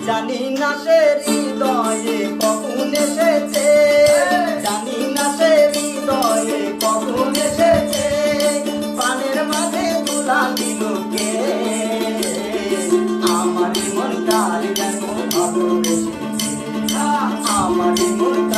জানি না সে হৃদয়ে কখন এসেছে, জানি না সে হৃদয়ে কখন এসেছে, পানের মাঝে তুলা দিল কে, আমার মনটার যেন ভালোবেসেছে, আমার মনটা